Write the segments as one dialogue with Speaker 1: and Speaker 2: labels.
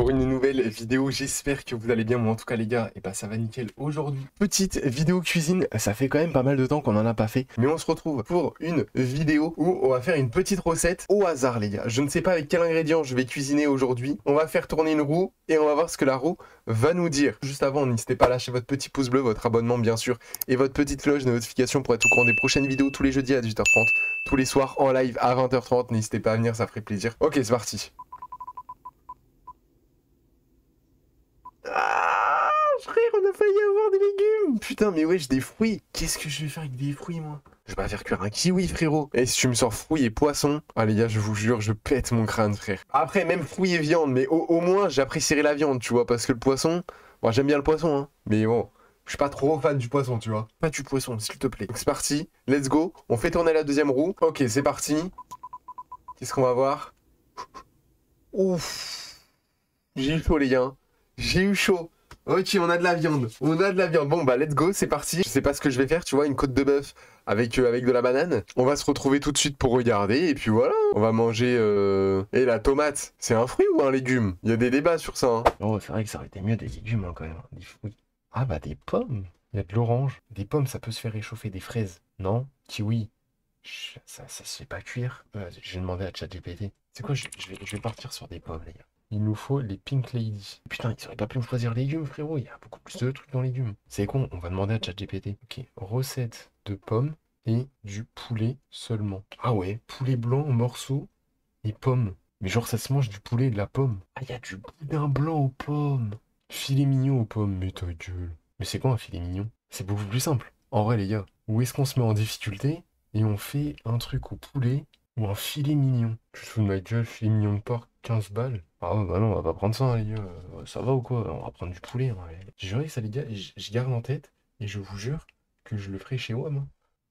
Speaker 1: Pour une nouvelle vidéo, j'espère que vous allez bien. Moi en tout cas les gars, et bah ça va nickel aujourd'hui. Petite vidéo cuisine, ça fait quand même pas mal de temps qu'on en a pas fait, mais on se retrouve pour une vidéo où on va faire une petite recette au hasard les gars. Je ne sais pas avec quel ingrédient je vais cuisiner aujourd'hui. On va faire tourner une roue et on va voir ce que la roue va nous dire. Juste avant, n'hésitez pas à lâcher votre petit pouce bleu, votre abonnement bien sûr, et votre petite cloche de notification pour être au courant des prochaines vidéos tous les jeudis à 18h30, tous les soirs en live à 20h30. N'hésitez pas à venir, ça ferait plaisir. Ok, c'est parti. Ah, frère, on a failli avoir des légumes. Putain, mais wesh, des fruits. Qu'est-ce que je vais faire avec des fruits, moi? Je vais pas faire cuire un kiwi, frérot. Et si tu me sors fruits et poissons, ah les gars, je vous jure, je pète mon crâne, frère. Après, même fruits et viande, mais au moins, j'apprécierais la viande, tu vois, parce que le poisson, bon, j'aime bien le poisson, hein, mais bon, je suis pas trop fan du poisson, tu vois. Pas du poisson, s'il te plaît. Donc c'est parti, let's go. On fait tourner la deuxième roue. Ok, c'est parti. Qu'est-ce qu'on va voir? Ouf. J'ai eu chaud, les gars. J'ai eu chaud. Ok, on a de la viande. On a de la viande. Bon, bah, let's go, c'est parti. Je sais pas ce que je vais faire, tu vois, une côte de bœuf avec de la banane. On va se retrouver tout de suite pour regarder. Et puis voilà, on va manger... Et la tomate, c'est un fruit ou un légume? Il y a des débats sur ça, hein. Oh, c'est vrai que ça aurait été mieux des légumes, hein, quand même. Des fruits. Ah, bah, des pommes. Il y a de l'orange. Des pommes, ça peut se faire réchauffer. Des fraises, non? Kiwi. Ça se fait pas cuire. Je vais demander à ChatGPT. C'est quoi, je vais partir sur des pommes, les gars. Il nous faut les Pink Lady. Putain, ils auraient pas pu me choisir légumes, frérot. Il y a beaucoup plus de trucs dans les légumes. C'est con, on va demander à ChatGPT. Ok, recette de pommes et du poulet seulement. Ah ouais, poulet blanc en morceaux et pommes. Mais genre, ça se mange du poulet et de la pomme. Ah, il y a du boudin blanc aux pommes. Filet mignon aux pommes, mais ta gueule. Mais c'est quoi un filet mignon? C'est beaucoup plus simple. En vrai, les gars, où est-ce qu'on se met en difficulté et on fait un truc au poulet ou un filet mignon? Tu te fous de ma gueule, filet mignon de porc, 15 balles. Ah ouais, bah non, on va pas prendre ça, hein, les gars. Ça va ou quoi? On va prendre du poulet, hein. J'ai juré que ça, les gars, je garde en tête, et je vous jure que je le ferai chez WAM, hein.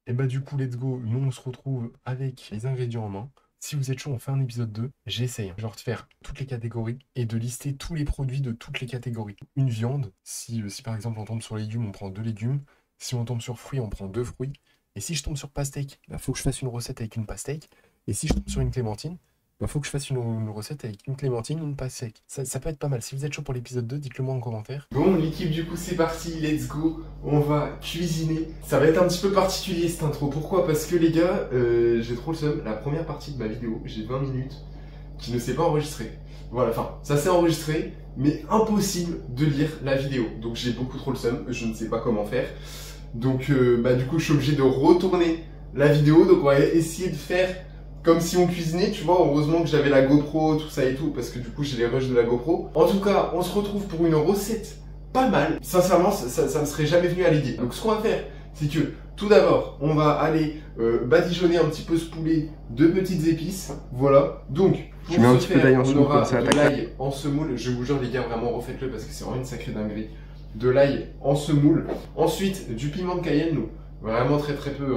Speaker 1: Et bah du coup, let's go. Nous, on se retrouve avec les ingrédients en main. Si vous êtes chaud, on fait un épisode 2. J'essaye, hein, genre de faire toutes les catégories et de lister tous les produits de toutes les catégories. Une viande, si par exemple on tombe sur légumes, on prend 2 légumes. Si on tombe sur fruits, on prend 2 fruits. Et si je tombe sur pastèque, bah faut que je fasse une recette avec une pastèque. Et si je tombe sur une clémentine, bah faut que je fasse une recette avec une clémentine, une pastèque. Ça peut être pas mal. Si vous êtes chaud pour l'épisode 2, dites-le moi en commentaire. Bon, l'équipe, du coup, c'est parti. Let's go. On va cuisiner. Ça va être un petit peu particulier cette intro. Pourquoi? Parce que les gars, j'ai trop le seum. La première partie de ma vidéo, j'ai 20 minutes qui ne s'est pas enregistrée. Voilà, enfin, ça s'est enregistré, mais impossible de lire la vidéo. Donc j'ai beaucoup trop le seum. Je ne sais pas comment faire. Donc, bah du coup, je suis obligé de retourner la vidéo. Donc on va essayer de faire comme si on cuisinait, tu vois. Heureusement que j'avais la GoPro, tout ça et tout, parce que du coup j'ai les rushs de la GoPro. En tout cas, on se retrouve pour une recette pas mal. Sincèrement, ça me serait jamais venu à l'idée. Donc ce qu'on va faire, c'est que tout d'abord, on va aller badigeonner un petit peu ce poulet de petites épices. Voilà. Donc, pour
Speaker 2: tu mets un petit peu d'ail en
Speaker 1: on
Speaker 2: semoule
Speaker 1: aura
Speaker 2: comme ça,
Speaker 1: de l'ail en semoule. Je vous jure les gars, vraiment refaites-le parce que c'est vraiment une sacrée dinguerie. De l'ail en semoule. Ensuite, du piment de Cayenne, nous. Vraiment très très peu.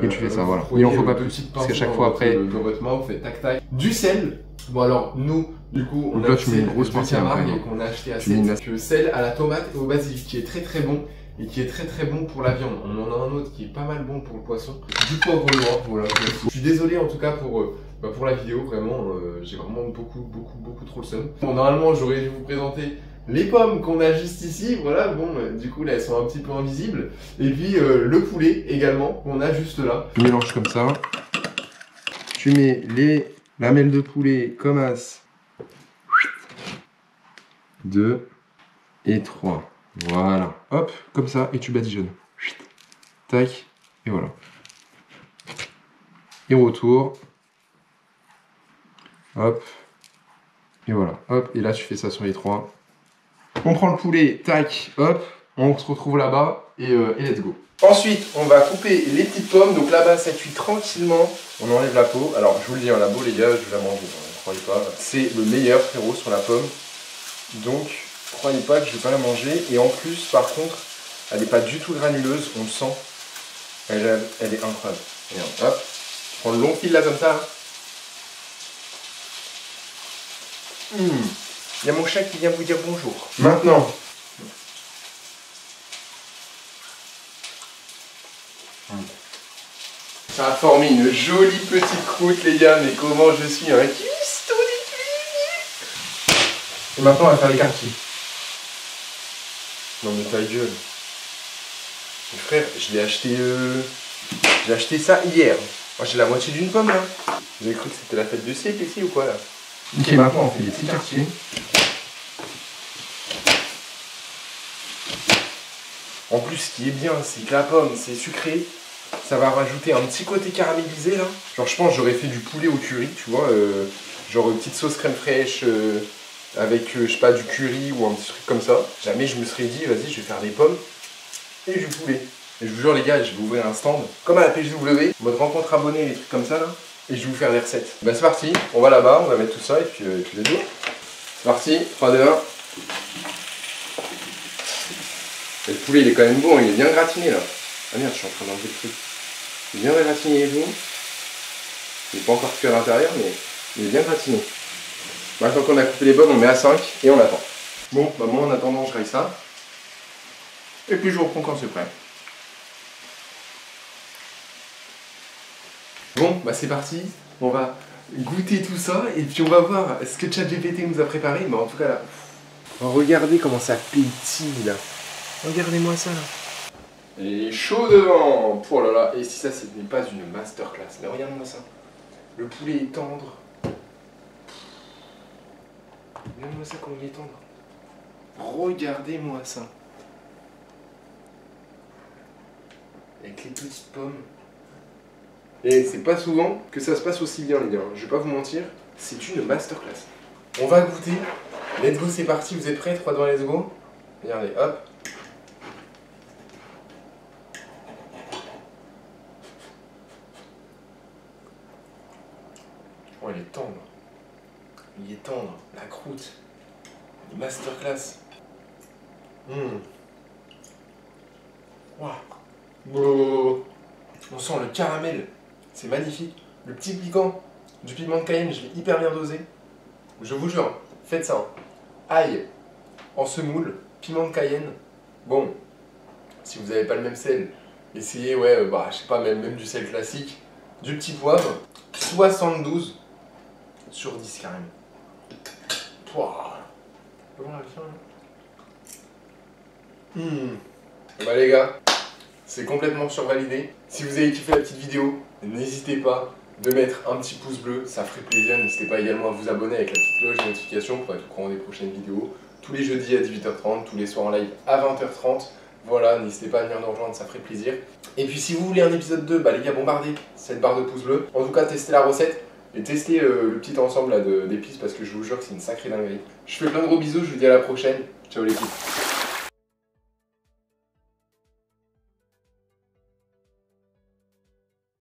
Speaker 2: Et tu fais ça, voilà. Il en faut pas plus. Parce qu'à chaque fois après.
Speaker 1: Dans votre main, vous faites tac tac. Du sel. Bon alors, nous, du coup, on
Speaker 2: donc
Speaker 1: a
Speaker 2: là,
Speaker 1: du
Speaker 2: tu mets
Speaker 1: sel
Speaker 2: une grosse
Speaker 1: de
Speaker 2: partie
Speaker 1: Camargue
Speaker 2: après,
Speaker 1: qu'on a acheté à
Speaker 2: tu mets une
Speaker 1: 7. Que sel à la tomate et au basilic qui est très très bon. Et qui est très très bon pour la viande. On en a un autre qui est pas mal bon pour le poisson. Du poivre noir, voilà. Je suis désolé en tout cas pour la vidéo, vraiment, j'ai vraiment beaucoup trop le seum. Bon, normalement, j'aurais dû vous présenter les pommes qu'on a juste ici, voilà, bon, du coup là elles sont un petit peu invisibles. Et puis le poulet également, qu'on a juste là.
Speaker 2: Tu mélanges comme ça. Tu mets les lamelles de poulet comme as. 2 et 3. Voilà. Hop, comme ça, et tu badigeonnes. Tac, et voilà. Et retour. Hop. Et voilà. Hop, et là tu fais ça sur les 3. On prend le poulet, tac, hop. On se retrouve là-bas, et let's go. Ensuite, on va couper les petites pommes. Donc là-bas, ça cuit tranquillement. On enlève la peau. Alors, je vous le dis, hein, la peau, les gars, je vais la manger. Ne croyez pas. C'est le meilleur, frérot, sur la pomme. Donc, croyez pas que je vais pas la manger. Et en plus, par contre, elle n'est pas du tout granuleuse. On le sent. Elle est incroyable. Regarde, hop. Je prends le long fil là, comme ça. Il y a mon chat qui vient vous dire bonjour. Maintenant. Ça a formé une jolie petite croûte, les gars. Mais comment je suis un cuistot des cuisiniers. Et maintenant, on va faire les quartiers. Non mais ta gueule. Mon frère, je l'ai acheté... J'ai acheté ça hier. Moi j'ai la moitié d'une pomme là. Vous avez cru que c'était la fête du siècle ici ou quoi là? Ok, maintenant on fait les petits quartiers. En plus, ce qui est bien, c'est que la pomme, c'est sucré. Ça va rajouter un petit côté caramélisé là. Genre je pense que j'aurais fait du poulet au curry, tu vois. Genre une petite sauce crème fraîche avec, je sais pas, du curry ou un petit truc comme ça. Jamais je me serais dit, vas-y, je vais faire des pommes et du poulet. Et je vous jure les gars, je vais ouvrir un stand, comme à la PGW, mode rencontre abonnés, les trucs comme ça là. Et je vais vous faire des recettes. Bah c'est parti, on va là-bas, on va mettre tout ça et puis let's go. C'est parti, 3, 2, 1. Et le poulet il est quand même bon, il est bien gratiné là. Ah merde, je suis en train d'enlever le truc. Il est bien gratiné et tout. Il n'est pas encore cuit à l'intérieur, mais il est bien gratiné. Maintenant qu'on a coupé les pommes, on met à 5 et on attend. Bon, bah moi en attendant, je raye ça. Et puis je vous reprends quand c'est prêt. Bon, bah c'est parti. On va goûter tout ça et puis on va voir ce que ChatGPT nous a préparé. Mais en tout cas là, regardez comment ça pétille là. Regardez-moi ça là. Et chaud devant. Oh là là. Et si ça, ce n'est pas une masterclass. Mais regardez-moi ça. Le poulet est tendre. Regardez-moi ça comment il est tendre. Regardez-moi ça. Avec les petites pommes. Et c'est pas souvent que ça se passe aussi bien les gars. Je vais pas vous mentir. C'est une masterclass. On va goûter. Let's go, c'est parti. Vous êtes prêts? 3, 2, 1, let's go. Regardez, hop. Oh, il est tendre. Il est tendre. La croûte. Une masterclass. Wow. On sent le caramel. C'est magnifique. Le petit piquant du piment de Cayenne, je l'ai hyper bien dosé. Je vous jure, faites ça. Ail en semoule, piment de Cayenne. Bon, si vous n'avez pas le même sel, essayez, ouais, bah, je sais pas, même du sel classique. Du petit poivre, 72 sur 10 carrément. Pouah. Bah les gars, c'est complètement survalidé. Si vous avez kiffé la petite vidéo, n'hésitez pas de mettre un petit pouce bleu, ça ferait plaisir. N'hésitez pas également à vous abonner avec la petite cloche de notification pour être au courant des prochaines vidéos. Tous les jeudis à 18h30, tous les soirs en live à 20h30. Voilà, n'hésitez pas à venir nous rejoindre, ça ferait plaisir. Et puis si vous voulez un épisode 2, bah les gars, bombardez cette barre de pouces bleus. En tout cas, testez la recette et testez le petit ensemble d'épices parce que je vous jure que c'est une sacrée dinguerie. Je fais plein de gros bisous, je vous dis à la prochaine. Ciao l'équipe.